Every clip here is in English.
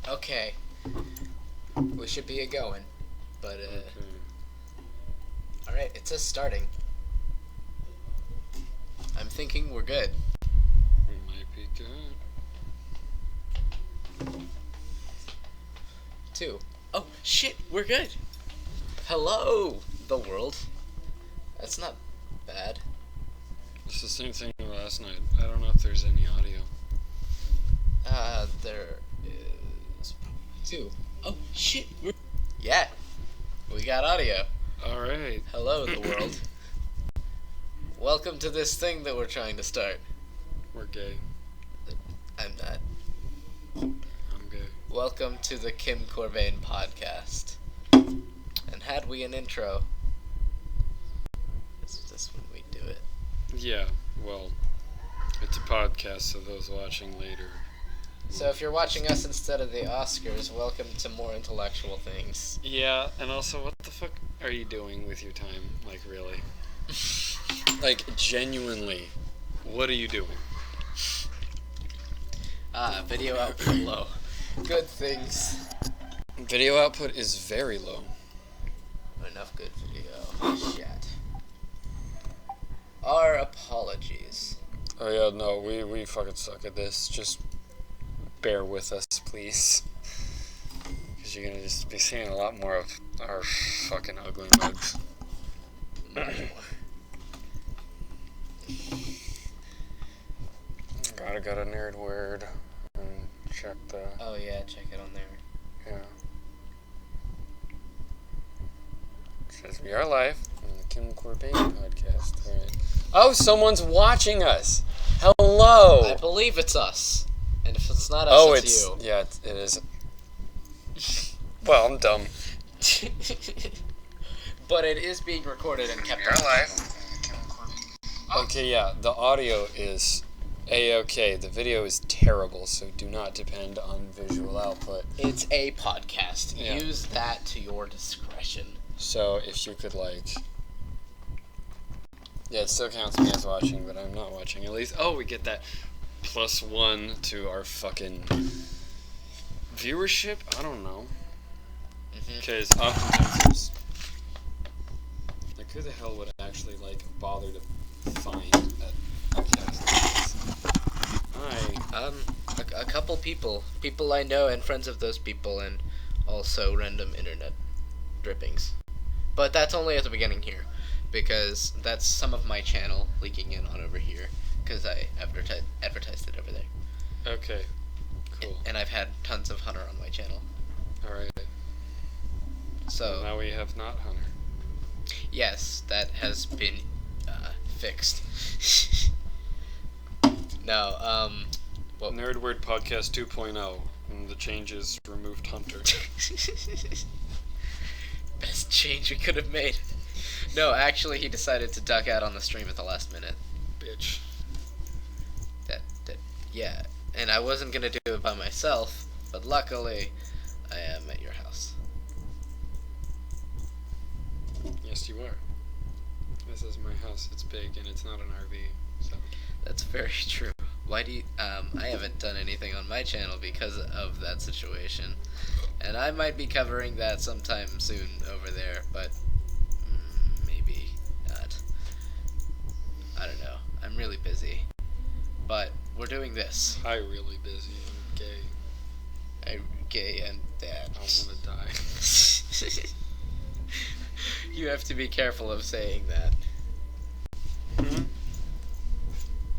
Okay, we should be going, but all right. It says starting. I'm thinking we're good. It might be good. 2. Oh shit, we're good. Hello, the world. That's not bad. It's the same thing as last night. I don't know if there's any audio. There is 2. Oh shit, yeah, we got audio. All right. Hello, the world. Welcome to this thing that we're trying to start. We're gay. I'm not. I'm gay. Welcome to the Kim Korbain podcast. And had we an intro? This is just when we do it. Yeah, well, it's a podcast, so those watching later. So if you're watching us instead of the Oscars, welcome to more intellectual things. Yeah, and also, what the fuck are you doing with your time? Like, really? Like, genuinely, what are you doing? Video output low. Good things. Video output is very low. Enough good video. Shit. Our apologies. Oh yeah, no, we fucking suck at this. Just bear with us, please. Because you're gonna just be seeing a lot more of our fucking ugly mugs. Gotta go to Nerd Word and check the... Oh yeah, check it on there. Yeah. It says we are live on the Kim Korbain podcast. Right. Oh, someone's watching us! Hello! I believe it's us. And if it's not us, Oh, it's you. Yeah, it is. Well, I'm dumb. But it is being recorded and kept on. Live. Okay, yeah, the audio is A-okay. The video is terrible, so do not depend on visual output. It's a podcast. Yeah. Use that to your discretion. So if you could, like... Yeah, it still counts me as watching, but I'm not watching. At least, we get that +1 to our fucking viewership? I don't know. Because oftentimes there's... Like, who the hell would actually, like, bother to find a podcast? Hi. A couple people I know and friends of those people, and also random internet drippings. But that's only at the beginning here, because that's some of my channel leaking in on over here, because I advertised it over there. Okay, cool. And I've had tons of Hunter on my channel. Alright. So now we have not Hunter. Yes, that has been fixed. No, well, Nerd Word Podcast 2.0, and the changes removed Hunter. Best change we could have made. No, actually, he decided to duck out on the stream at the last minute. Bitch. Yeah, and I wasn't gonna do it by myself, but luckily, I am at your house. Yes, you are. This is my house. It's big, and it's not an RV, so... That's very true. Why do you, I haven't done anything on my channel because of that situation. And I might be covering that sometime soon over there, but maybe not. I don't know. I'm really busy. But we're doing this. Hi, really busy. I'm gay. I'm gay and dad. I wanna die. You have to be careful of saying that.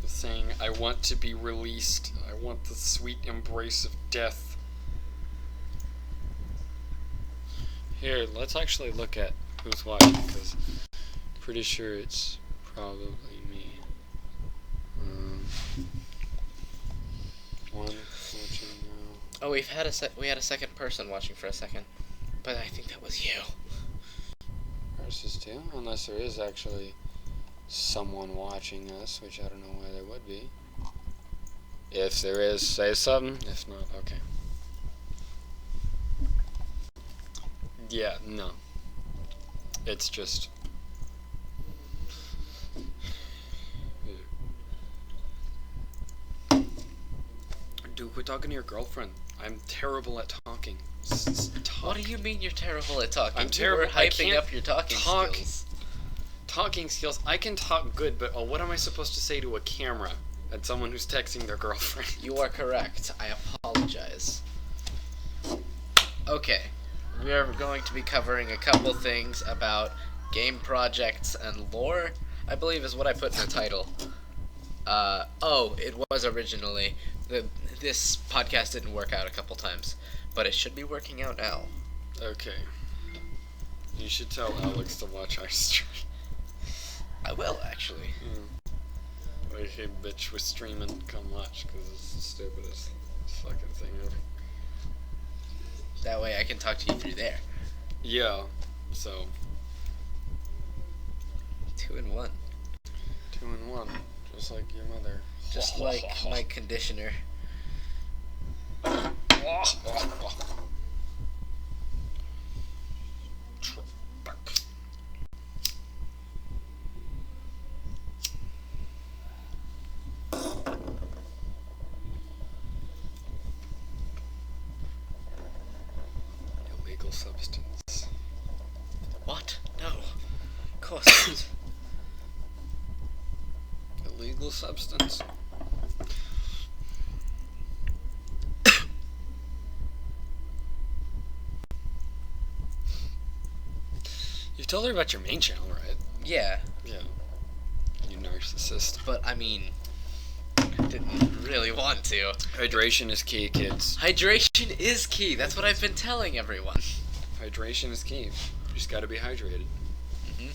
Saying, I want to be released. I want the sweet embrace of death. Here, let's actually look at who's watching, because I'm pretty sure it's probably me. One watching now. Oh, we had a second person watching for a second, but I think that was you. Versus 2, unless there is actually someone watching us, which I don't know why there would be. If there is, say something. If not, okay. Yeah, no. It's just... dude, quit talking to your girlfriend. I'm terrible at talking. Talk. What do you mean you're terrible at talking? I'm terrible. You were hyping up your talking skills. Talking skills. I can talk good, but what am I supposed to say to a camera at someone who's texting their girlfriend? You are correct. I apologize. Okay. We are going to be covering a couple things about game projects and lore, I believe is what I put in the title. It was originally. This podcast didn't work out a couple times, but it should be working out now. Okay. You should tell Alex to watch our stream. I will, actually. Like, hey, bitch, we're streaming, come watch, because it's the stupidest fucking thing ever. That way I can talk to you through there. Yeah, so. 2 in 1. 2 in 1. Just like your mother. Just like my conditioner. Illegal substance. What? No. Of course not. Illegal substance. You told her about your main channel, right? Yeah. Yeah. You narcissist. But, I mean, I didn't really want to. Hydration is key, kids. Hydration is key. That's what I've been telling everyone. Hydration is key. You just gotta be hydrated. Mm-hmm.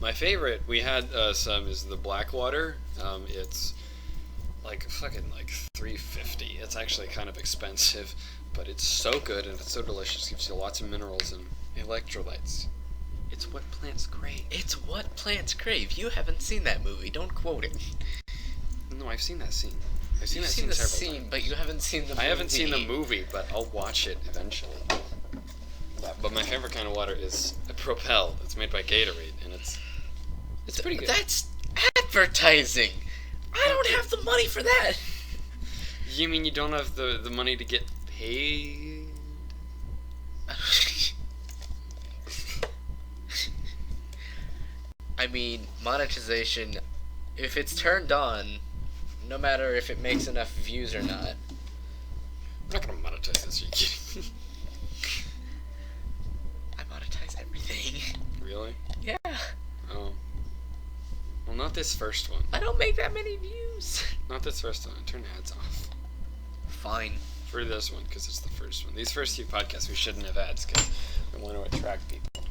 My favorite, we had some, is the Blackwater. It's like fucking like $3.50. It's actually kind of expensive, but it's so good and it's so delicious. Gives you lots of minerals and electrolytes. It's what plants crave. It's what plants crave. You haven't seen that movie. Don't quote it. No, I've seen that scene. I've seen You've that seen the several scene, times. but you haven't seen the movie. I haven't seen the movie, but I'll watch it eventually. But my favorite kind of water is Propel. It's made by Gatorade, and it's pretty good. That's advertising. I don't have the money for that. You mean you don't have the money to get paid? I mean, monetization, if it's turned on, no matter if it makes enough views or not. I'm not gonna monetize this, are you kidding? I monetize everything. Really? Yeah. Oh. Well, not this first one. I don't make that many views. Not this first one. Turn ads off. Fine. For this one, because it's the first one. These first few podcasts, we shouldn't have ads, because we want to attract people.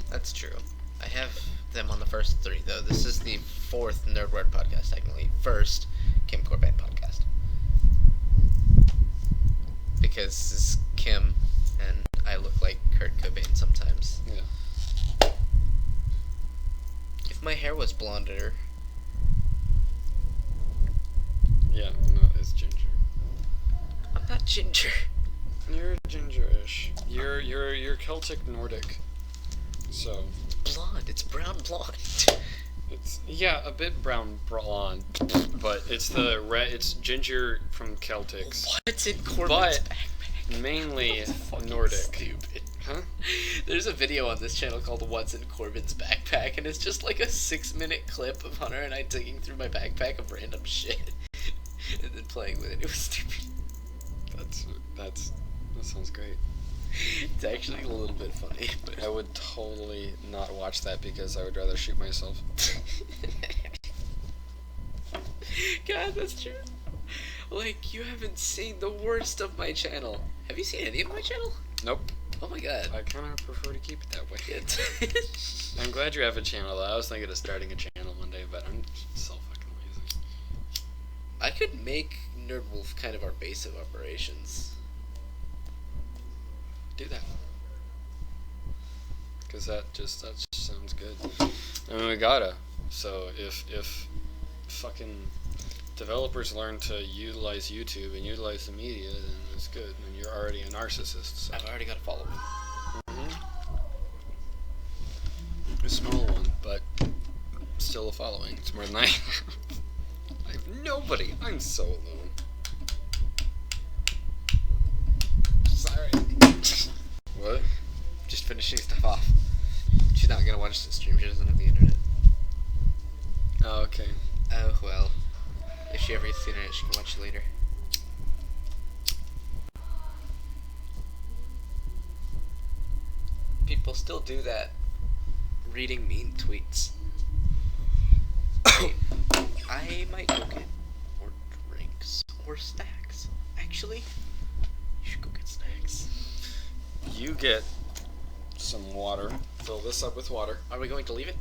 That's true. I have them on the first 3, though. This is the 4th Nerd Word podcast, technically. First, Kim Korbain podcast. Because this is Kim, and I look like Kurt Cobain sometimes. Yeah. If my hair was blonder... Yeah, no, it's ginger. I'm not ginger. You're ginger-ish. You're Celtic Nordic. So... Blonde. It's brown blonde. It's, yeah, a bit brown blonde, but it's the red. It's ginger from Celtics. What's in Corbin's But backpack? mainly Fucking Nordic. Stupid. Huh? There's a video on this channel called "What's in Corbin's Backpack," and it's just like a 6-minute clip of Hunter and I digging through my backpack of random shit, and then playing with it. It was stupid. That sounds great. It's actually a little bit funny, but I would totally not watch that because I would rather shoot myself. God, that's true. Like, you haven't seen the worst of my channel. Have you seen any of my channel? Nope. Oh my god. I kind of prefer to keep it that way. I'm glad you have a channel, though. I was thinking of starting a channel one day, but I'm so fucking lazy. I could make Nerdwolf kind of our base of operations. Do that. Because that just sounds good. I mean, we gotta. So if fucking developers learn to utilize YouTube and utilize the media, then it's good. And you're already a narcissist. So. I've already got a following. A small one, but still a following. It's more than I have. I have nobody. I'm so alone. finishing stuff off. She's not gonna watch the stream. She doesn't have the internet. Oh, okay. Oh well. If she ever gets the internet, she can watch it later. People still do that. Reading mean tweets. I might go get more drinks or snacks. Actually, you should go get snacks. You get some water. Fill this up with water. Are we going to leave it?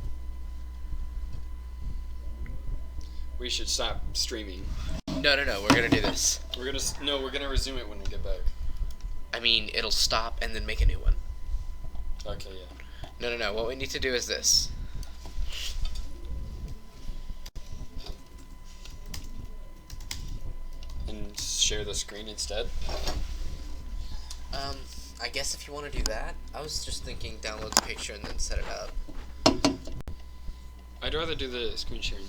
We should stop streaming. No. We're gonna do this. We're gonna resume it when we get back. I mean, it'll stop and then make a new one. Okay, yeah. No. What we need to do is this. And share the screen instead. I guess if you want to do that, I was just thinking download the picture and then set it up. I'd rather do the screen sharing.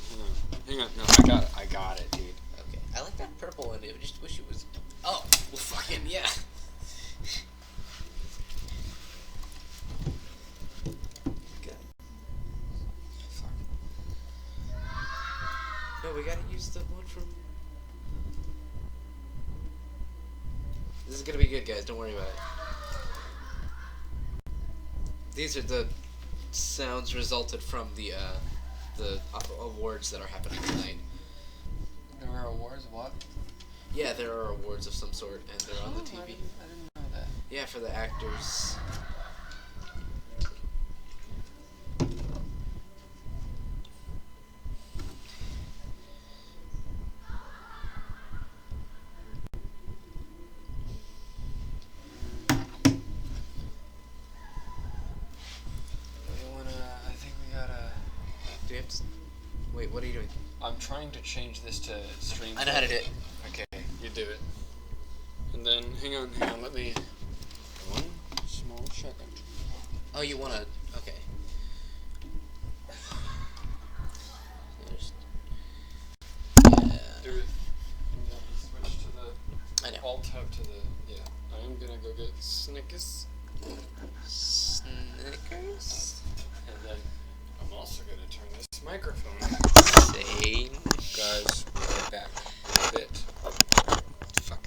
Hang on. No, I got it, dude. Okay. I like that purple one, dude. I just wish it was. Oh, well, fucking yeah. Good. Fuck. No, we gotta use the one from. This is gonna be good, guys. Don't worry about it. These are the sounds resulted from the awards that are happening tonight. There are awards? What? Yeah, there are awards of some sort, and they're on the TV. I didn't know that. Yeah, for the actors. Do you have to... Wait, what are you doing? I'm trying to change this to stream. I know how to do it. Okay, you do it. And then, hang on, let me... One small second. Oh, you wanna... Okay. There's... Yeah... Switch to the... I know. Alt-tab to the... Yeah. I am gonna go get Snickers. Snickers? And then, I'm also gonna turn this microphone. Same. Guys, we'll be back in a bit. Fuck.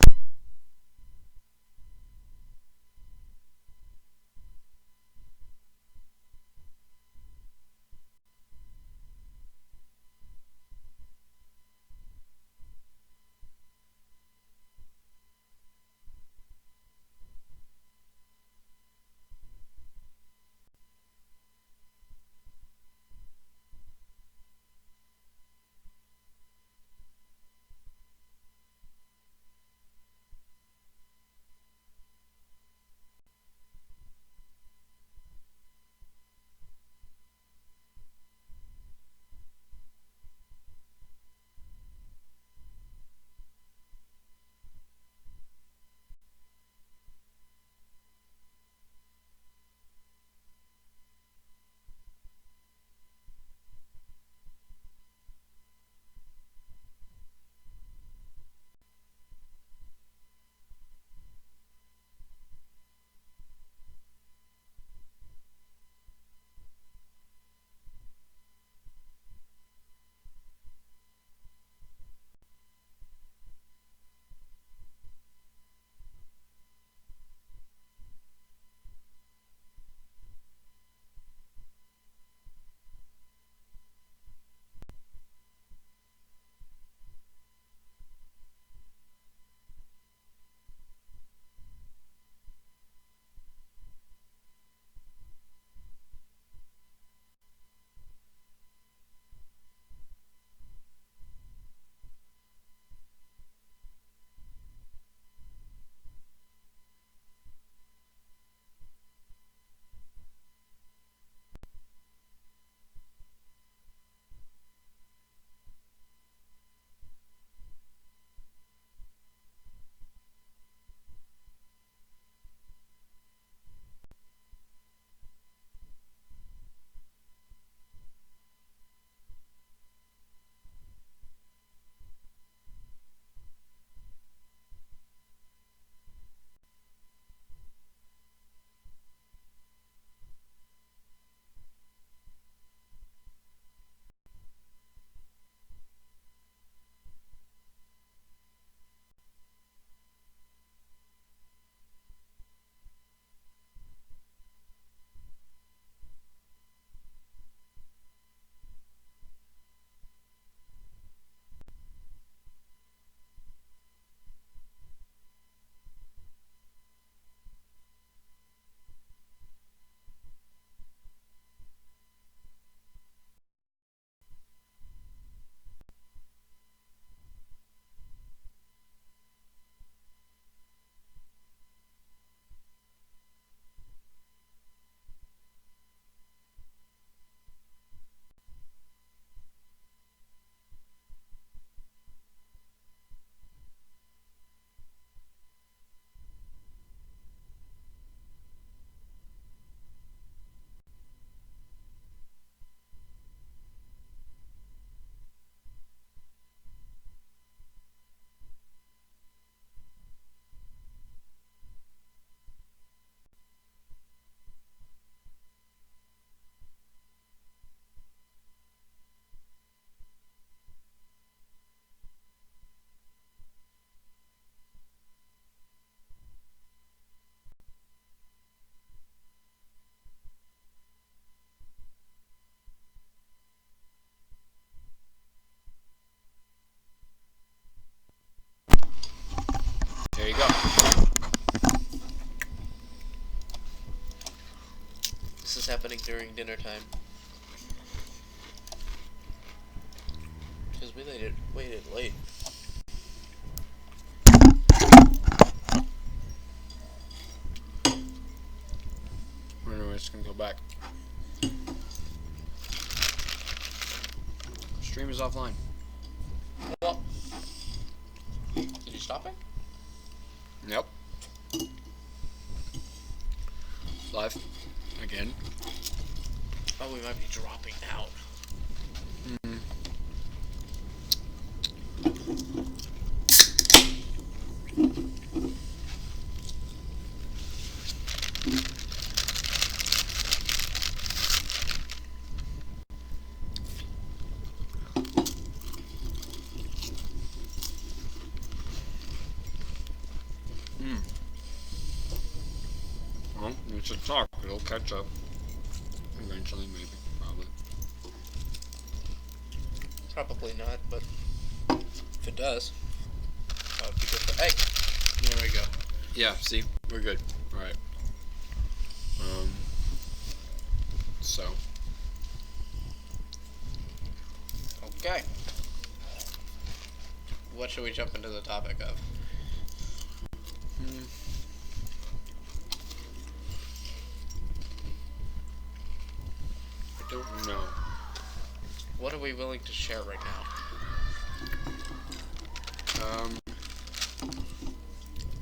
you go. This is happening during dinner time. Because we waited late. Anyway, it's gonna go back. Stream is offline. Well, did you stop it? Yep. Live. Again. Oh, we might be dropping out. Well, we should talk. It'll catch up. Eventually, maybe. Probably. Probably not, but if it does, that would be good. Hey, there we go. Yeah, see? We're good. Alright. So. Okay. What should we jump into the topic of? I don't know. What are we willing to share right now?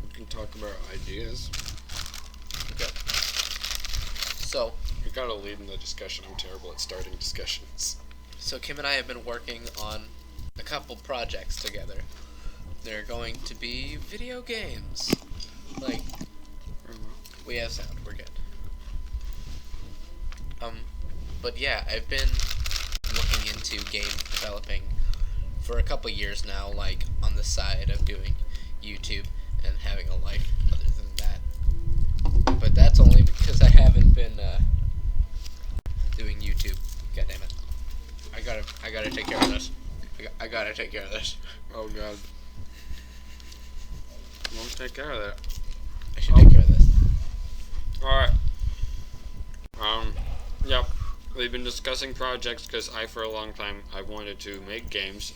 We can talk about ideas. Okay. So, We gotta lead in the discussion. I'm terrible at starting discussions. So Kim and I have been working on a couple projects together. They're going to be video games. Like, we have sound, we're good. But yeah, I've been looking into game developing for a couple years now, like on the side of doing YouTube and having a life other than that. But that's only because I haven't been doing YouTube. God damn it. I gotta take care of this. I gotta take care of this. Oh god. Won't take care of that. I should take care of this. Alright. Yep. We've been discussing projects because for a long time, I wanted to make games,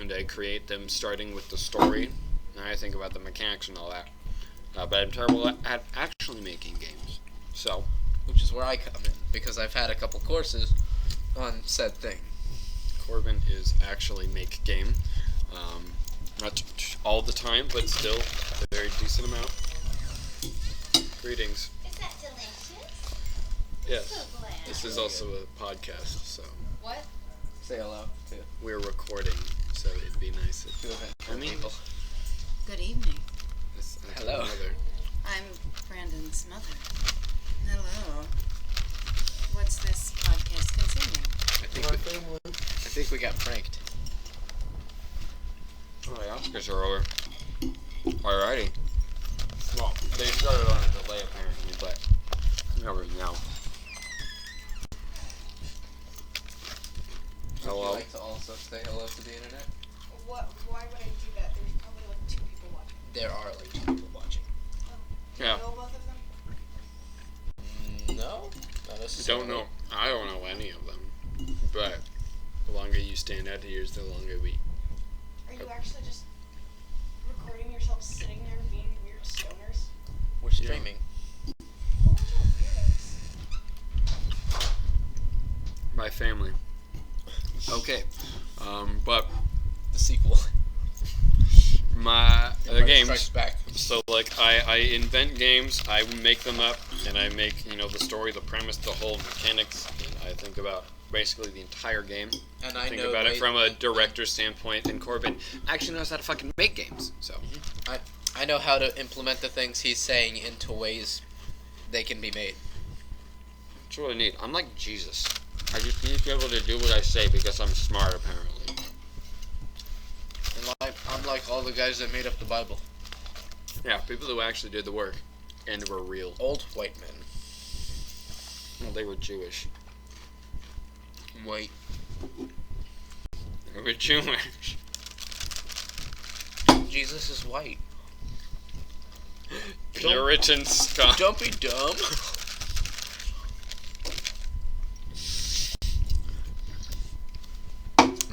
and I create them starting with the story, and I think about the mechanics and all that. But I'm terrible at actually making games. So. Which is where I come in, because I've had a couple courses on said thing. Korbain is actually make game. Not all the time, but still a very decent amount. Greetings. Is that delicious? Yes. So glad. This is also a podcast, so What? Say hello to we're recording, so it'd be nice if two of mean- people. Good evening. Hello. I'm Brandon's mother. Hello. What's this podcast concerning? I think we got pranked. Oh, the Oscars are over. Alrighty. Well, they started on a delay apparently, but over now. Would you Hello. like to also say hello to the internet? What? Why would I do that? There's probably like 2 people watching. There are like 2 people watching. Do Yeah. you know both of them? No, not I necessarily. don't know. I don't know any of them, but the longer you stand out here, the longer we. Are you actually just recording yourself sitting there being weird stoners? We're streaming. What are weirdos? My family. Okay. But The sequel. the Empire games. Strikes Back. So like I invent games, I make them up, and I make the story, the premise, the whole mechanics, and I think about basically the entire game. And I Think know about it from a director's standpoint, and Korbain actually knows how to fucking make games. So I know how to implement the things he's saying into ways they can be made. it's really neat. I'm like Jesus. I just need to be able to do what I say because I'm smart apparently. And I'm like all the guys that made up the Bible. Yeah, people who actually did the work and were real. Old white men. Well, they were Jewish. White. They were Jewish. Jesus is white. Puritan scum. Don't be dumb.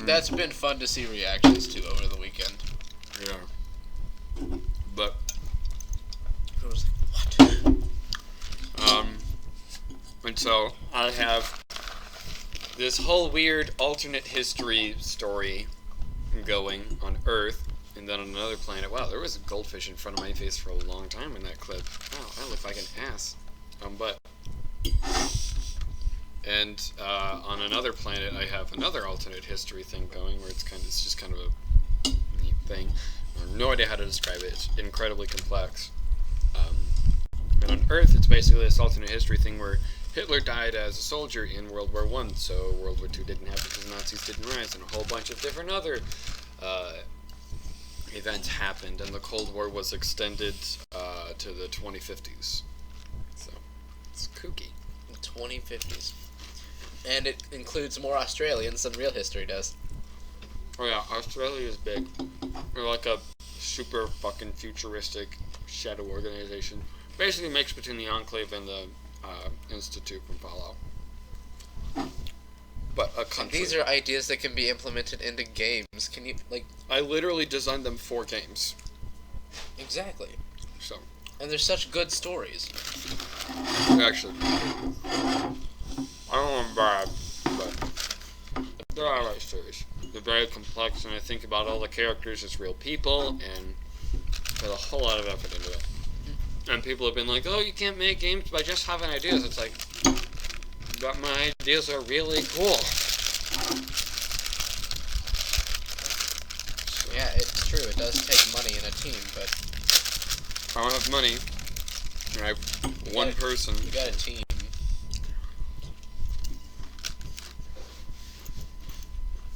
That's been fun to see reactions to over the weekend. Yeah. But I was like, what? and so I have this whole weird alternate history story going on Earth, and then on another planet. Wow, there was a goldfish in front of my face for a long time in that clip. Wow, I look like an ass. But and on another planet, I have another alternate history thing going, where it's just kind of a neat thing. I have no idea how to describe it. It's incredibly complex. And on Earth, it's basically this alternate history thing where Hitler died as a soldier in World War I, so World War II didn't happen because the Nazis didn't rise, and a whole bunch of different other events happened, and the Cold War was extended to the 2050s. So, it's kooky. 2050s. And it includes more Australians than real history does. Oh yeah, Australia is big. They're like a super fucking futuristic shadow organization. Basically a mix between the Enclave and the Institute from Fallout. But a country. These are ideas that can be implemented into games. Can you, like... I literally designed them for games. Exactly. So. And they're such good stories. Actually. I don't want to brag, but they're alright stories. They're very complex, and I think about all the characters as real people, and put a whole lot of effort into it. And people have been like, oh, you can't make games by just having ideas. It's like, but my ideas are really cool. So, Yeah, it's true. It does take money in a team, but... I don't have money. I have one person. You got a team.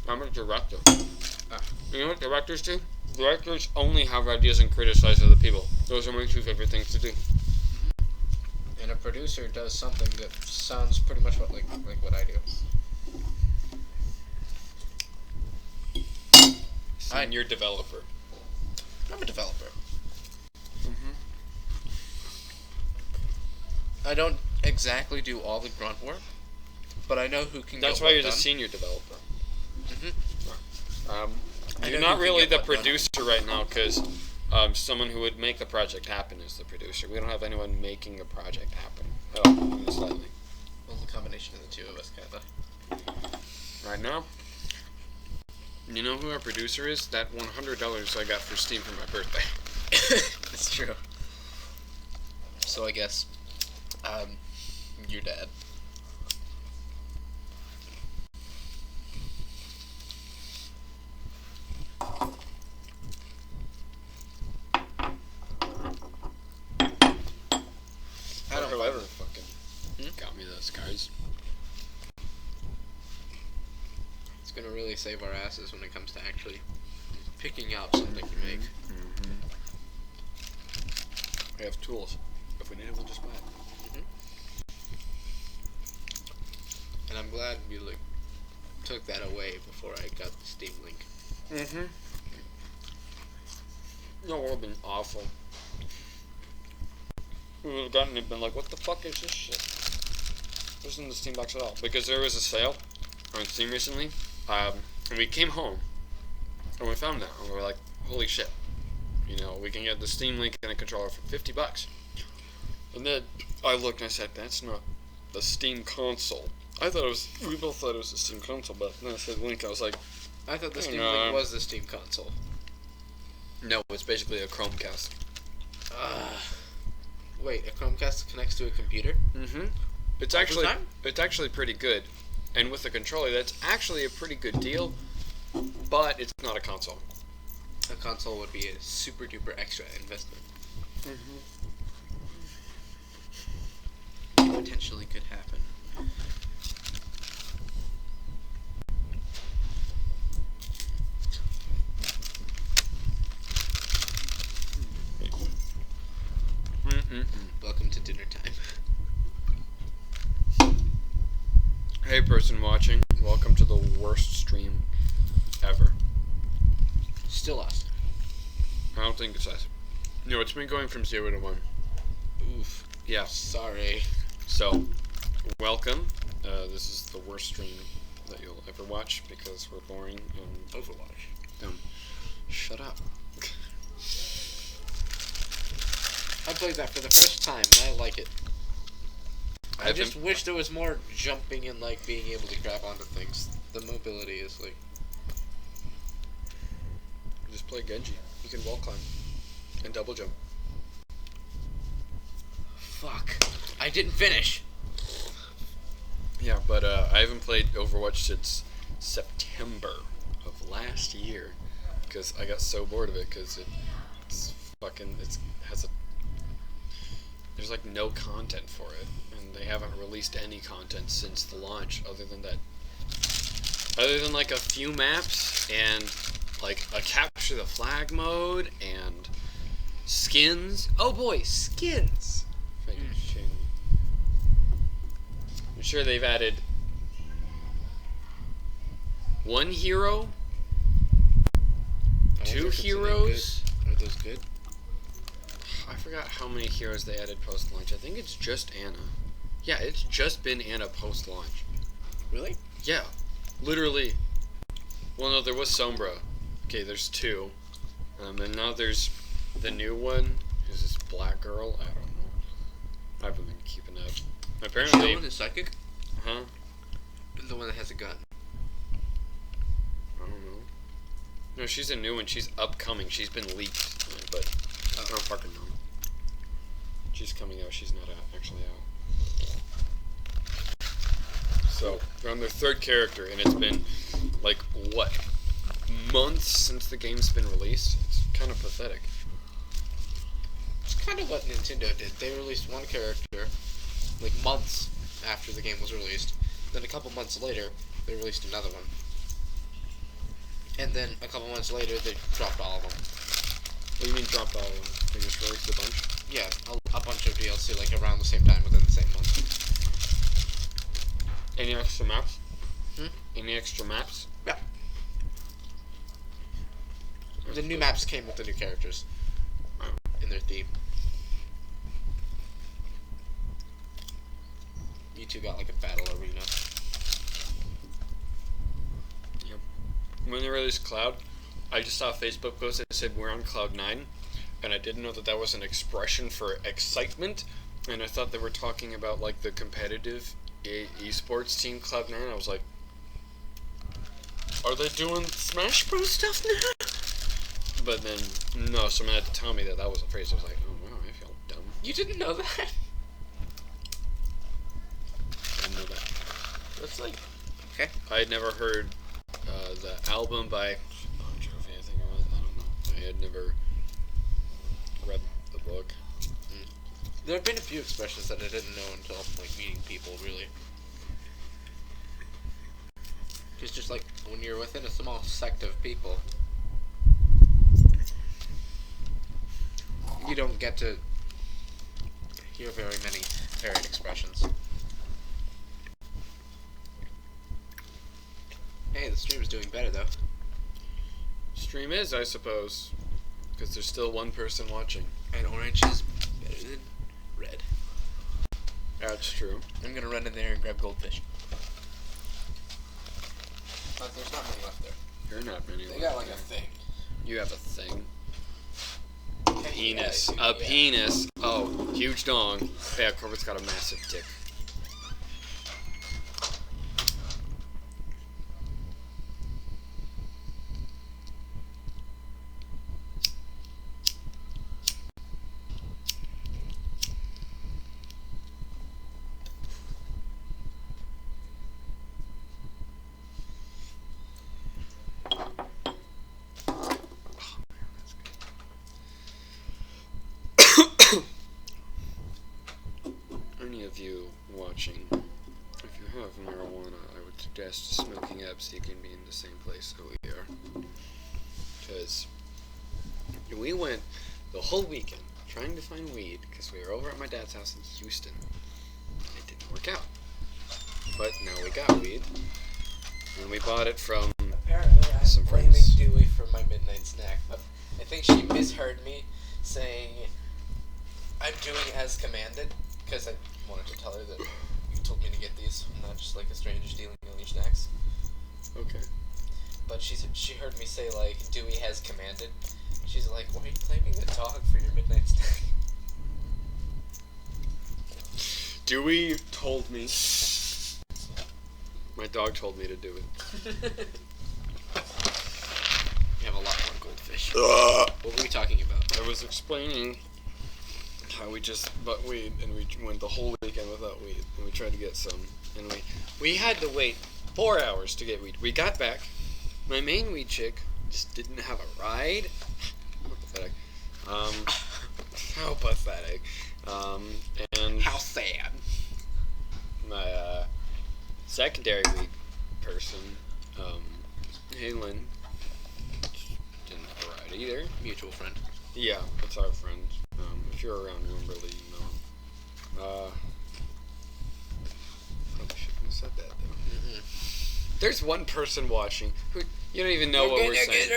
I'm a director. Ah. You know what directors do? Directors only have ideas and criticize other people. Those are my two favorite things to do. And a producer does something that sounds pretty much like what I do. Senior developer. I'm a developer. Mm-hmm. I don't exactly do all the grunt work, but I know who can That's get why what you're done. the senior developer. I You're know not who can really get the what done. producer right now, because someone who would make the project happen is the producer. We don't have anyone making the project happen. Oh, even slightly. Well, the combination of the two of us, kinda. Right now, you know who our producer is? That $100 I got for Steam for my birthday. It's true. So I guess, your dad. I don't Whoever fucking got me those cards. It's gonna really save our asses when it comes to actually picking out something to make. We have tools. If we need it, we'll just buy it. And I'm glad we took that away before I got the Steam link. No, it would have been awful. We would have gotten it and been like, what the fuck is this shit? This isn't in the Steam box at all. Because there was a sale on Steam recently, and we came home, and we found that, and we were like, holy shit. You know, we can get the Steam Link and a controller for $50. And then I looked and I said, that's not the Steam console. We both thought it was the Steam console, but then I said Link, I was like, I thought the Steam No. link was the Steam console. no, it's basically a Chromecast. Wait, a Chromecast connects to a computer? It's All the actually time? it's actually pretty good, and with the controller, that's actually a pretty good deal. But it's not a console. A console would be a super duper extra investment. Potentially could happen. Welcome to dinner time. Hey, person watching, welcome to the worst stream ever. Still lost. I don't think it's us. No, it's been going from 0 to 1. Oof. Yeah. Sorry. So, welcome. This is the worst stream that you'll ever watch because we're boring and Overwatch. dumb. Shut up. I played that for the first time, and I like it. I just wish there was more jumping and, like, being able to grab onto things. The mobility is, like... Just play Genji. You can wall climb and double jump. Fuck. I didn't finish! Yeah, but I haven't played Overwatch since September of last year because I got so bored of it because there's like no content for it, and they haven't released any content since the launch other than like a few maps and like a capture the flag mode and skins. Oh boy, skins! I'm sure they've added one hero, two heroes. Are those good? I forgot how many heroes they added post-launch. I think it's just Anna. Yeah, it's just been Anna post-launch. Really? Yeah, literally. Well, no, there was Sombra. Okay, there's two. And now there's the new one, who's this black girl. I don't know. I haven't been keeping up. Apparently. The one that's psychic? Huh? The one that has a gun. I don't know. No, she's a new one. She's upcoming. She's been leaked, but I don't fucking know. She's coming out. She's not actually out. So they're on their third character, and it's been like what, months since the game's been released. It's kind of pathetic. It's kind of what Nintendo did. They released one character, like months after the game was released. Then a couple months later, they released another one. And then a couple months later, they dropped all of them. What do you mean dropped all of them? They just released a bunch? Yeah, a bunch of DLC, like around the same time within the same month. Any extra maps? Hmm? Any extra maps? Yeah. The new maps came with the new characters in their theme. You two got like a battle arena. Yep. When they released Cloud, I just saw a Facebook post that said we're on Cloud 9, and I didn't know that that was an expression for excitement, and I thought they were talking about like the competitive esports team Cloud 9. I was like, are they doing Smash Bros stuff now? But then, no, someone had to tell me that that was a phrase. I was like, oh wow, I feel dumb. You didn't know that? I didn't know that. That's like... Okay. I had never heard the album by Bon Jovi, I think it was. I don't know. I had never read the book. There have been a few expressions that I didn't know until, like, meeting people, really. It's just like, when you're within a small sect of people, you don't get to hear very many varied expressions. Hey, the stream is doing better, though. Stream is, I suppose, because there's still one person watching. And orange is better than red. That's true. I'm gonna run in there and grab goldfish. But there's not many left there. You're not many. They got like a thing. You have a thing. Hey, Penis. yeah, A penis. Oh, huge dong. Yeah, Korbain's got a massive dick. Any of you watching, if you have marijuana, I would suggest smoking up so you can be in the same place that we are. Because we went the whole weekend trying to find weed because we were over at my dad's house in Houston. It didn't work out. But now we got weed. And we bought it from Apparently, I'm some blaming friends. Dewey for my midnight snack, but I think she misheard me saying, I I'm doing as commanded, because I wanted to tell her that you told me to get these. I'm not just like a stranger stealing all your snacks. Okay. But she heard me say, like, Dewey has commanded. She's like, why are you claiming the dog for your midnight snack? Dewey told me. My dog told me to do it. You have a lot more goldfish. What were we talking about? I was explaining how we went the whole weekend without weed, and we tried to get some, and we had to wait 4 hours to get weed. We got back. My main weed chick just didn't have a ride. How pathetic. How pathetic. And How sad. my secondary weed person, Halen, didn't have a ride either. Mutual friend. Yeah, that's our friend. If you're around Wimberley, you know. Probably shouldn't have said that though. Mm-hmm. There's one person watching who you don't even know what we're saying.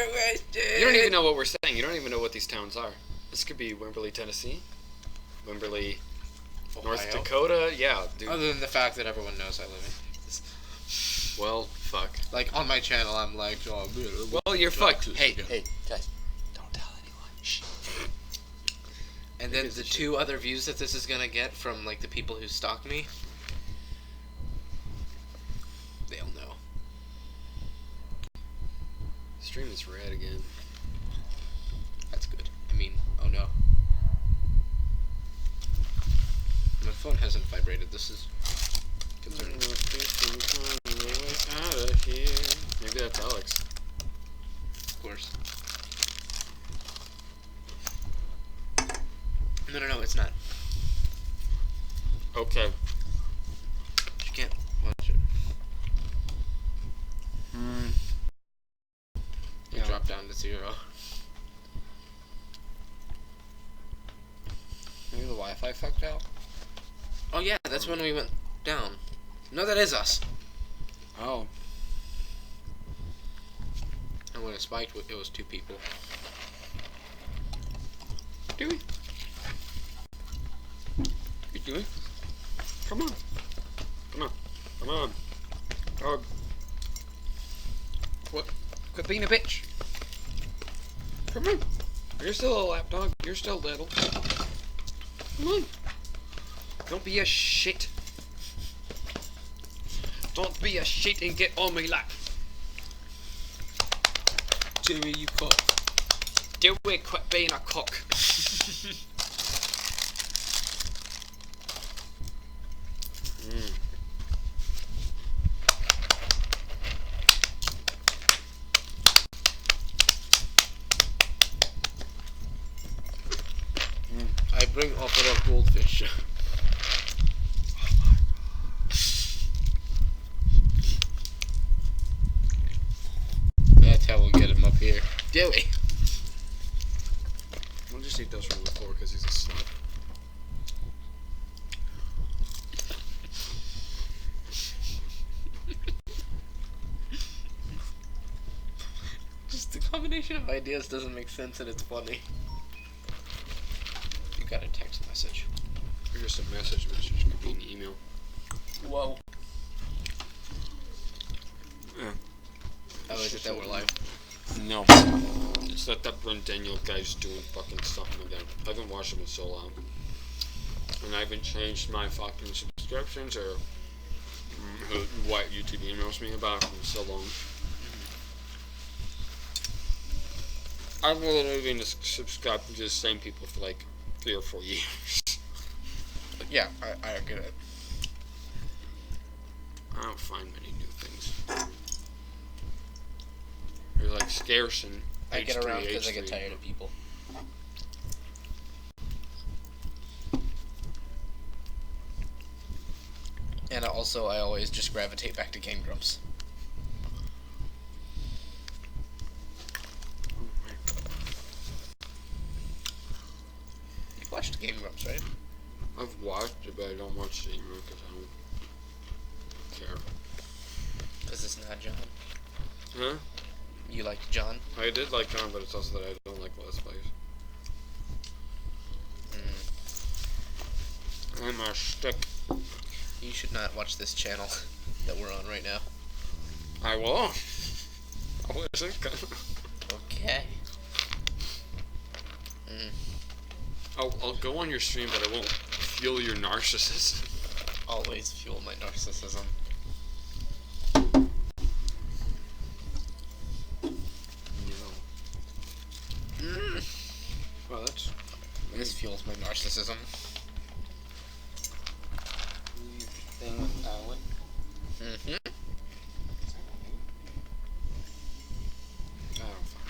You don't even know what we're saying. You don't even know what these towns are. This could be Wimberley, Tennessee, Wimberley, North Ohio? Dakota. Yeah, dude. Other than the fact that everyone knows I live in Texas. Well, fuck. Like, on my channel, I'm like, oh, Well, you're fucked. Hey, guys, don't tell anyone. Shh. And then the 2 other views that this is gonna get from, like, the people who stalk me, they'll know. Stream is red again. That's good. I mean, oh no. My phone hasn't vibrated. This is concerning. Out of here. Maybe that's Alex. Of course. No, it's not. Okay. You can't watch it. You drop down to 0. Maybe the Wi-Fi fucked out. Oh yeah, that's when we went down. No, that is us. Oh. And when it spiked, it was 2 people. Dewey. You doing? Come on. Come on. Come on. Dog. What? Quit being a bitch. Come on. You're still a lap dog. You're still little. Come on. Don't be a shit. Don't be a shit and get on my lap. Jimmy, you cock. Dewey, quit being a cock. I bring offer of goldfish. That's how we'll get him up here. Dewey. We'll just eat those from the floor because he's a slut. Just the combination of ideas doesn't make sense and it's funny. You got a text message. Or just a message could be an email. Whoa. Yeah. Oh, is it that we're live? No. It's that Brent Daniel guy's doing fucking something again. I haven't watched him in so long. And I haven't changed my fucking subscriptions or what YouTube emails me about in so long. I've literally been subscribed to the same people for like 3 or 4 years. Yeah, I get it. I don't find many new things. They're like scarce and I get H3, around because I get H3. tired of people. And also, I always just gravitate back to Game Grumps. You've watched Game Grumps, right? I've watched it, but I don't watch it anymore because I don't care. Because it's not John. Huh? You like John? I did like John, but it's also that I don't like Let's Plays. I'm a stick. You should not watch this channel that we're on right now. I will. I'll listen. Okay. I'll go on your stream, but I won't fuel your narcissism. Always fuel my narcissism. Well, that's... This fuels my narcissism. Thing with Alan. Mm-hmm. Oh, fuck.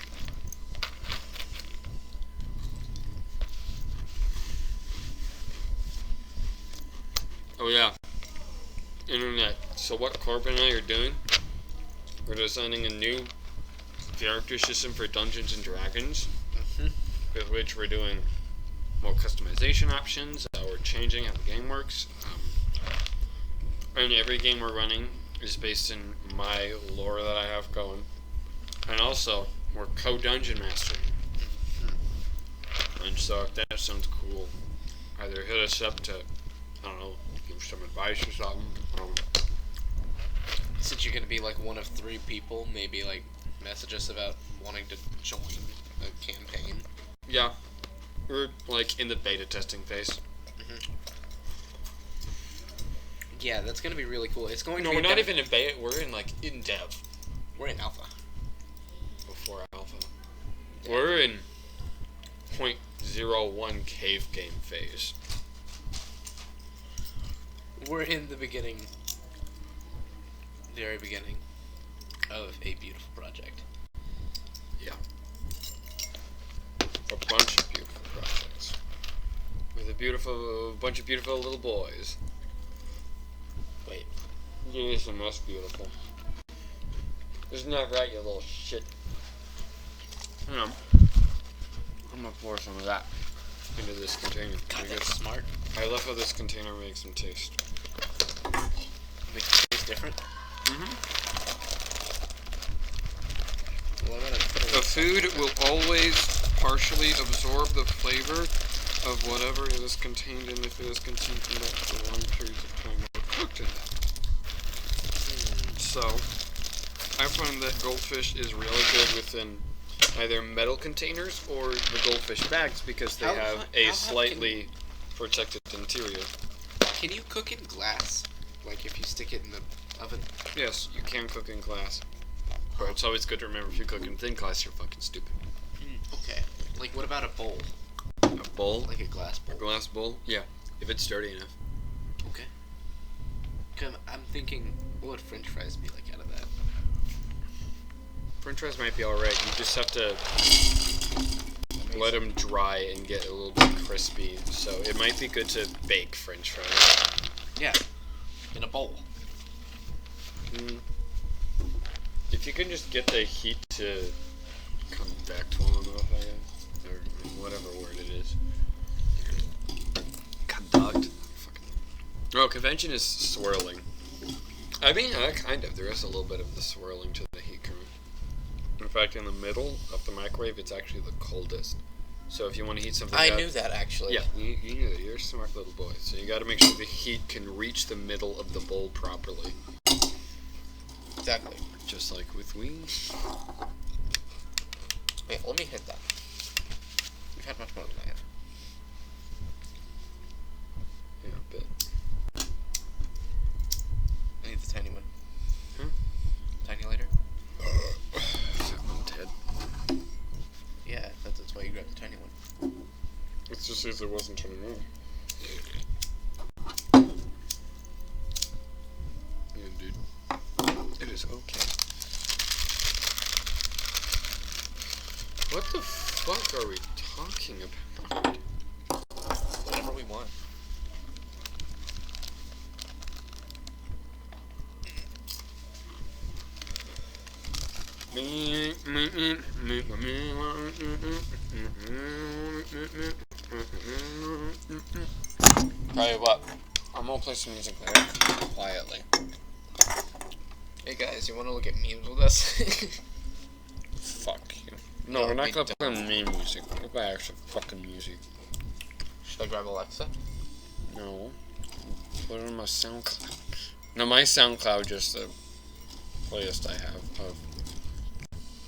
Oh, yeah. Internet. So what Korbain and I are doing, we're designing a new character system for Dungeons and Dragons, with which we're doing more customization options. We're changing how the game works. And every game we're running is based in my lore that I have going. And also, we're co-dungeon master. And so if that sounds cool, either hit us up to, I don't know, give some advice or something. Since you're gonna be like one of 3 people, maybe like message us about wanting to join a campaign. Yeah. We're like in the beta testing phase. Yeah, that's gonna be really cool. It's going to No, be we're not even in beta, we're in like in dev. We're in alpha. Before alpha. We're in 0.01 cave game phase. We're in the beginning, very beginning of a beautiful project. Yeah. A bunch of beautiful projects. With a bunch of beautiful little boys. Wait. Yes, and that's beautiful. Isn't that right, you little shit? I'm gonna pour some of that into this container. God, that's smart. I love how this container makes them taste. Makes it taste different. Well, I'm gonna put it The food will always partially absorb the flavor of whatever it is contained in if it is consumed in that for long periods of time or cooked in that. So, I find that goldfish is really good within either metal containers or the goldfish bags because they have a slightly protected interior. Can you cook in glass? Like if you stick it in the oven? Yes, you can cook in glass. But it's always good to remember if you cook in thin glass, you're fucking stupid. Okay. Like what about a bowl? A bowl? Like a glass bowl? A glass bowl? Yeah, if it's sturdy enough. Okay. I'm thinking, what would French fries be like out of that? French fries might be alright. You just have to let them dry and get a little bit crispy. So it might be good to bake French fries. Yeah. In a bowl. If you can just get the heat to come back to one enough, I guess. Or whatever word it is. Conduct. Oh, convention is swirling. I mean, kind of. There is a little bit of the swirling to the heat current. In fact, in the middle of the microwave, it's actually the coldest. So if you want to heat something I up... knew that, actually. Yeah, you knew that. You're a smart little boy. So you gotta make sure the heat can reach the middle of the bowl properly. Exactly. Just like with wings. Wait, let me hit that. You've had much more than I have. Yeah, a bit. I need the tiny one. Huh? Tiny lighter? Is that one Ted? Yeah, that's why you grabbed the tiny one. It's just as it wasn't turning on. Yeah, dude. It is okay. What the fuck are we talking about? Whatever we want. Tell you what, I'm gonna play some music there quietly. Hey guys, you want to look at memes with us? Fuck you. No, we're not gonna play meme music. We're gonna play actual fucking music. Should I grab Alexa? No. Put it on my SoundCloud. No, my SoundCloud just the playlist I have of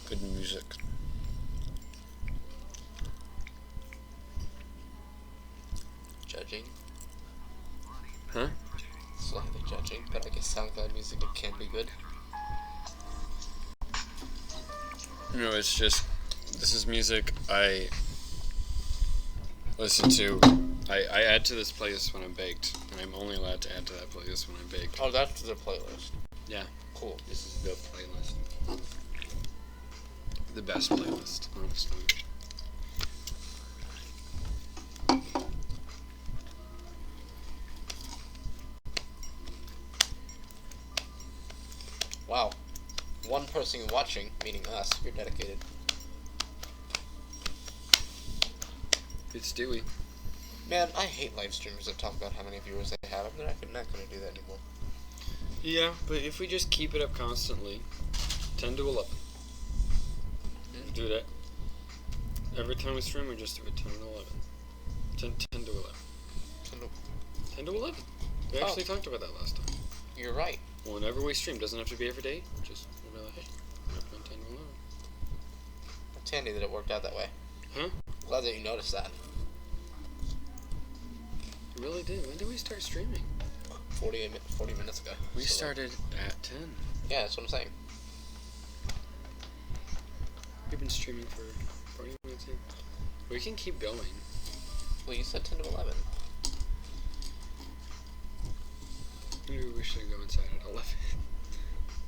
good music. Judging. Huh? Slightly judging, but I guess SoundCloud music it can be good. No, it's just, this is music I listen to. I add to this playlist when I'm baked, and I'm only allowed to add to that playlist when I'm baked. Oh, that's the playlist. Yeah. Cool. This is the playlist. The best playlist, honestly. Wow. One person watching, meaning us, you're dedicated. It's Dewey. Man, I hate live streamers that talk about how many viewers they have. I'm not gonna do that anymore. Yeah, but if we just keep it up constantly, 10 to 11. Do that. Every time we stream, we just do it 10 to 11. 10 to 11. 10 to 11. We actually talked about that last time. You're right. Whenever we stream, doesn't have to be every day. Just we'll be like, hey, we're up on 10 to 11. It's handy that it worked out that way. Huh? Glad that you noticed that. It really did. When did we start streaming? 40 minutes ago. We So, started at 10. yeah, that's what I'm saying. We've been streaming for 40 minutes in. We can keep going. Well, you said 10 to 11. Maybe we should go inside at 11.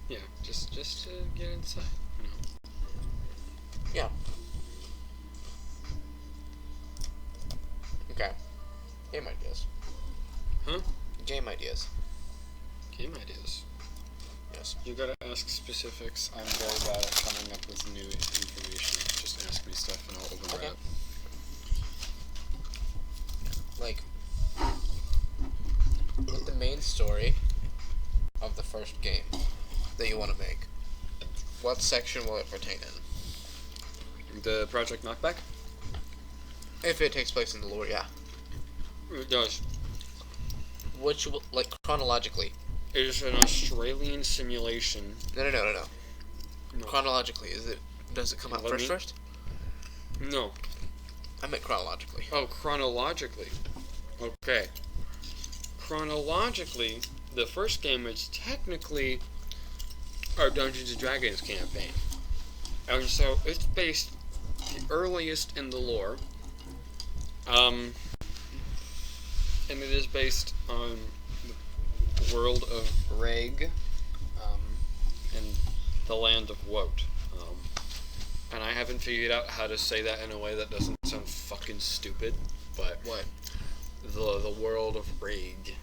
Yeah, just to get inside, you know. Yeah. Okay. Game ideas. Huh? Game ideas. Game ideas. Yes. You gotta ask specifics. I'm very bad at coming up with new information. Just ask me stuff and I'll open Okay. it up. Like, the main story of the first game that you want to make, what section will it pertain in? The Project Knockback? If it takes place in the lore, yeah. It does. Which, like, chronologically. It is an Australian simulation. No. No. Chronologically, does it come out Let me- first? No. I meant chronologically. Oh, chronologically. Okay. Chronologically, the first game is technically our Dungeons and Dragons campaign. And so it's based the earliest in the lore. And it is based on the world of Reg, and the land of Woat. And I haven't figured out how to say that in a way that doesn't sound fucking stupid, but What? the world of Reg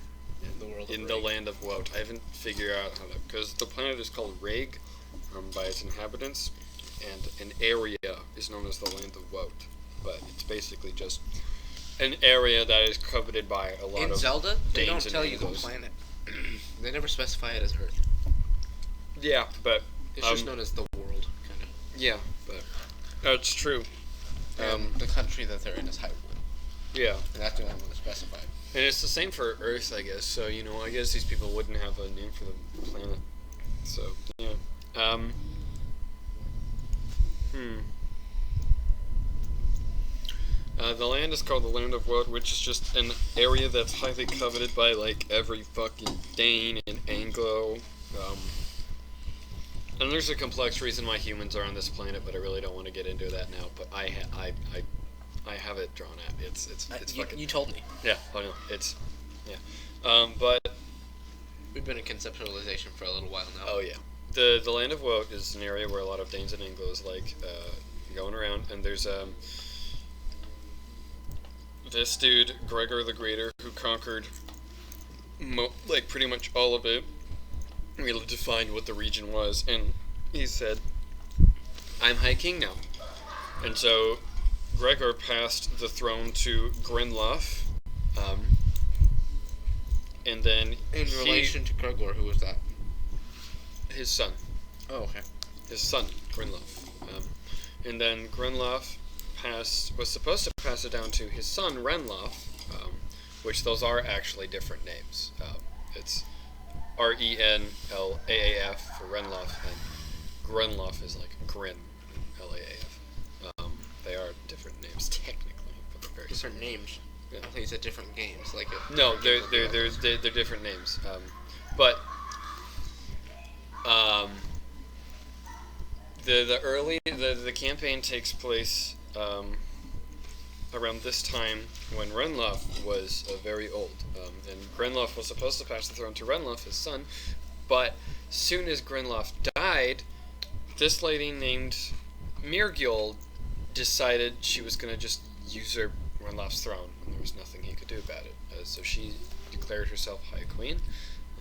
The world of in the Reg. land of Woat. I haven't figured out how to, because the planet is called Reg by its inhabitants, and an area is known as the land of Woat. But it's basically just an area that is coveted by a lot In of Zelda, they don't Danes and tell you the Anglos. planet. They never specify it as Earth. Yeah, but It's just known as the world, kind of. yeah, but that's true. The country that they're in is Hyrule. Yeah, And that's the only one that's specified. and it's the same for Earth, I guess. So I guess these people wouldn't have a name for the planet. So yeah. The land is called the Land of Woad, which is just an area that's highly coveted by like every fucking Dane and Anglo. And there's a complex reason why humans are on this planet, but I really don't want to get into that now. But I have it drawn out. It's fucking. You told me. Yeah, I know. It's but We've been in conceptualization for a little while now. oh yeah, the Land of Woad is an area where a lot of Danes and Anglos like going around, and there's this dude Gregor the Greater who conquered like pretty much all of it. Really defined what the region was, and he said, "I'm High King now," and so Gregor passed the throne to Grenloff, and then In relation to Gregor, who was that? his son. Oh, okay. His son, Grenloff. And then Grenloff was supposed to pass it down to his son, Renloff, which those are actually different names. It's Renlaaf for Renlaaf, and Grunlof is like Grin, Laaf. They are different names technically, but they're very Different similar. names. Yeah. I think it's different games. Like No, they're different names. But the campaign takes place around this time when Renlaaf was very old, and Grenlof was supposed to pass the throne to Renlaaf, his son, but soon as Grenlof died, this lady named Mirgul decided she was going to just usurp Renlaaf's throne, and there was nothing he could do about it. So she declared herself High Queen,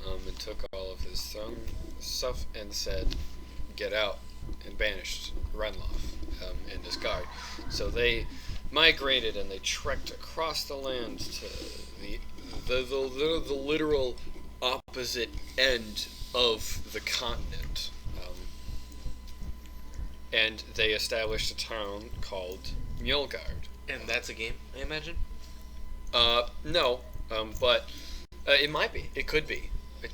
and took all of his throne stuff and said, "Get out," and banished Renlaaf and his guard. So they migrated and they trekked across the land to the literal opposite end of the continent. And they established a town called Mjolgard. and that's a game, I imagine. No, but it might be. It could be. It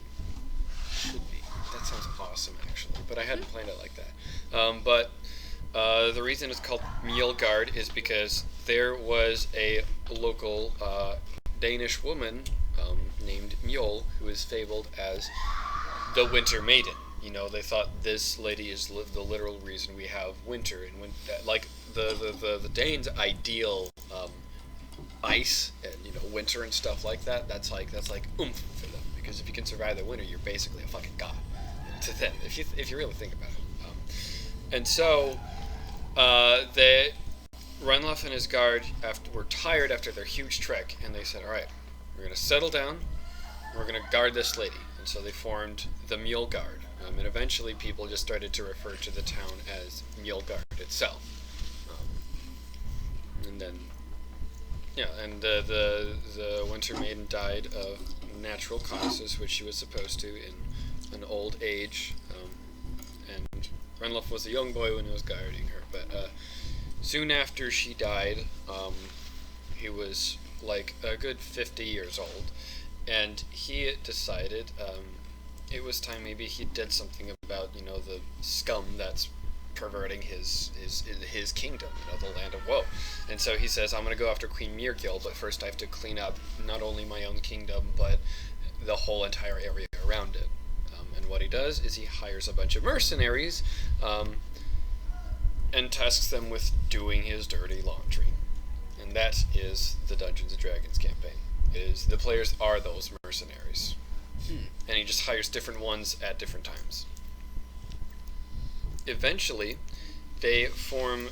should be. That sounds awesome, actually. But I hadn't planned it like that. But the reason it's called Mjolgard is because there was a local Danish woman named Mjol who is fabled as the Winter Maiden. You know, they thought this lady is the literal reason we have winter, and like the Danes' ideal ice and winter and stuff like that. That's like oomph for them, because if you can survive the winter, you're basically a fucking god to them. If you really think about it. And so Renlaaf and his guard were tired after their huge trek, and they said, "All right, we're gonna settle down. We're gonna guard this lady." And so they formed the Mjolgard. And eventually people just started to refer to the town as Mjolgard itself. And then, the Winter Maiden died of natural causes, which she was supposed to in an old age. And Renlaaf was a young boy when he was guarding her. But soon after she died, he was like a good 50 years old. And he decided it was time maybe he did something about the scum that's perverting his kingdom, the land of woe. And so he says, "I'm going to go after Queen Mirgil, but first I have to clean up not only my own kingdom but the whole entire area around it." And what he does is he hires a bunch of mercenaries and tasks them with doing his dirty laundry. And that is the Dungeons & Dragons campaign. The players are those mercenaries. And he just hires different ones at different times. Eventually, they form,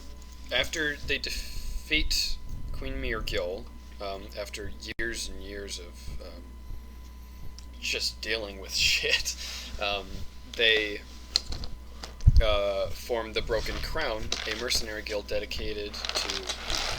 after they defeat Queen Mirgil, after years and years of just dealing with shit, they formed the Broken Crown, a mercenary guild dedicated to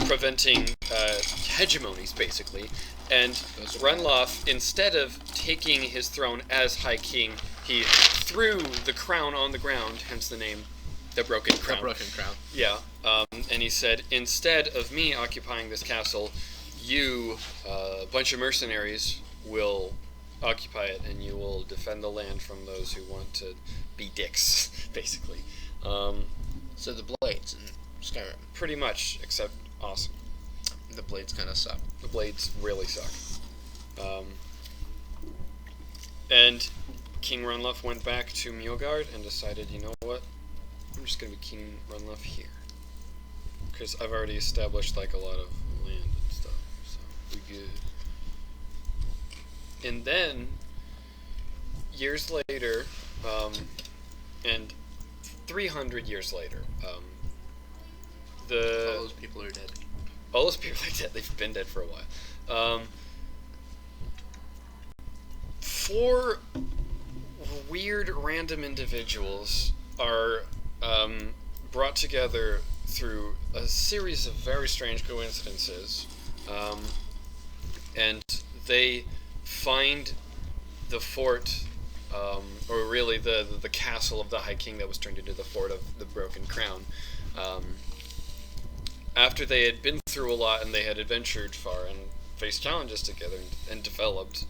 preventing hegemonies, basically. And Renlaaf, instead of taking his throne as High King, he threw the crown on the ground, hence the name, the Broken Crown. The Broken Crown. Yeah, and he said, "Instead of me occupying this castle, you, a bunch of mercenaries, will occupy it, and you will defend the land from those who want to be dicks," basically. So the blades in Skyrim. Pretty much, except awesome. The blades kind of suck. The blades really suck. And King Renlaaf went back to Mjolgard and decided, you know what? I'm just going to be King Renlaaf here. Because I've already established like a lot of land and stuff, so we good. And then, years later, and 300 years later, All those people are dead. all those people are dead. They've been dead for a while. 4 weird random individuals are brought together through a series of very strange coincidences, and they find the fort, or really the castle of the High King that was turned into the fort of the Broken Crown. After they had been through a lot and they had adventured far, and faced challenges together and developed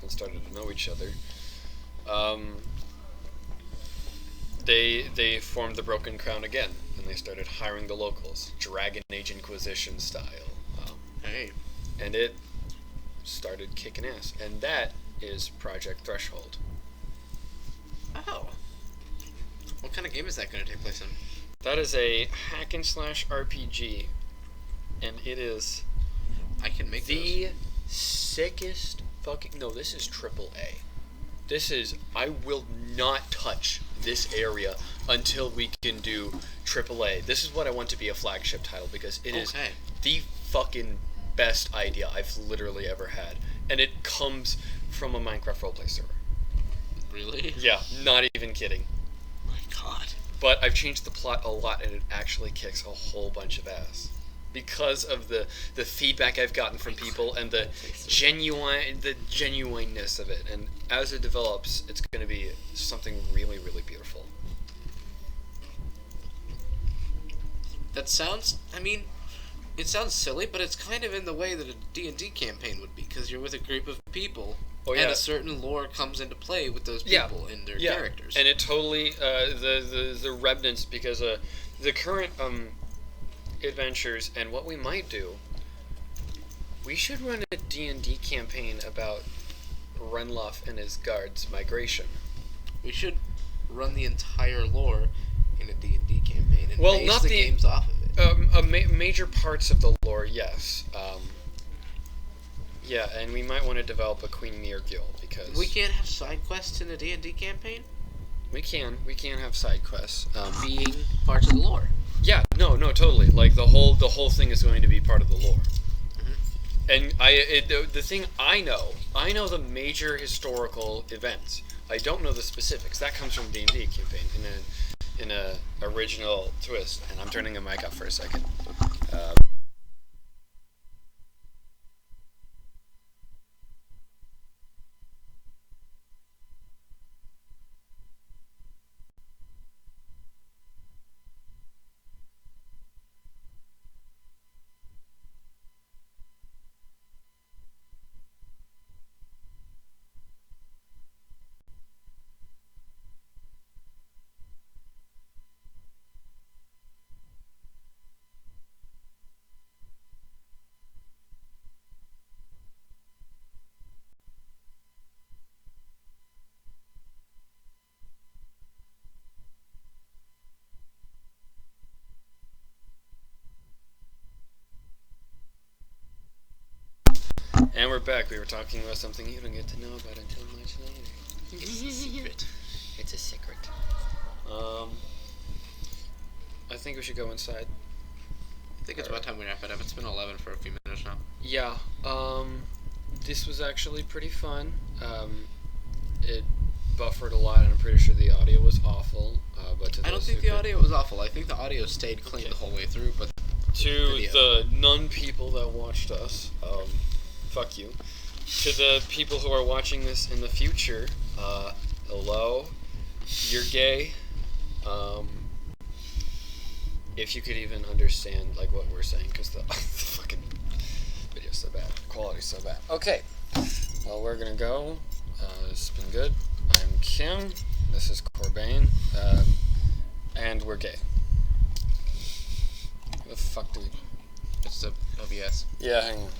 and started to know each other, they formed the Broken Crown again, and they started hiring the locals, Dragon Age Inquisition style. Hey. And it started kicking ass, and that is Project Threshold. Oh. What kind of game is that going to take place in? That is a hack and slash RPG, and it is I can make the those. sickest fucking. No, this is AAA. This is. I will not touch this area until we can do AAA. This is what I want to be a flagship title because it is the fucking best idea I've literally ever had, and it comes from a Minecraft roleplay server. Really? Yeah, not even kidding. My God. But I've changed the plot a lot, and it actually kicks a whole bunch of ass because of the feedback I've gotten from people and the genuineness of it. And as it develops, it's going to be something really, really beautiful. That sounds. I mean, it sounds silly, but it's kind of in the way that a D&D campaign would be, because you're with a group of people. Oh, yeah. And a certain lore comes into play with those people and their characters. And it totally the remnants, because the current adventures and what we might do, we should run a D&D campaign about Renloff and his guards' migration. We should run the entire lore in a D&D campaign and base not the games off of it. Major parts of the lore, yes. Yeah, and we might want to develop a Queen Mir guild, because We can't have side quests in a D&D campaign? we can have side quests. Being parts of the lore. Yeah, no, totally. Like the whole thing is going to be part of the lore. Mm-hmm. And the thing I know the major historical events. I don't know the specifics. That comes from D&D campaign in a original twist. And I'm turning the mic off for a second. And we're back. We were talking about something you don't get to know about until much later. It's a secret. It's a secret. I think we should go inside. I think it's about time we wrap it up. It's been 11 for a few minutes now. Yeah. This was actually pretty fun. It buffered a lot, and I'm pretty sure the audio was awful. But to I don't those think who the audio was awful. I think the audio stayed clean the whole way through, but to video. the non-people that watched us, fuck you. To the people who are watching this in the future, hello, you're gay. If you could even understand like what we're saying, because the fucking video's so bad, quality's so bad. Okay, well, we're gonna go. It's been good. I'm Kim. This is Korbain, and we're gay. The fuck do we? It's the OBS. Yeah, hang on.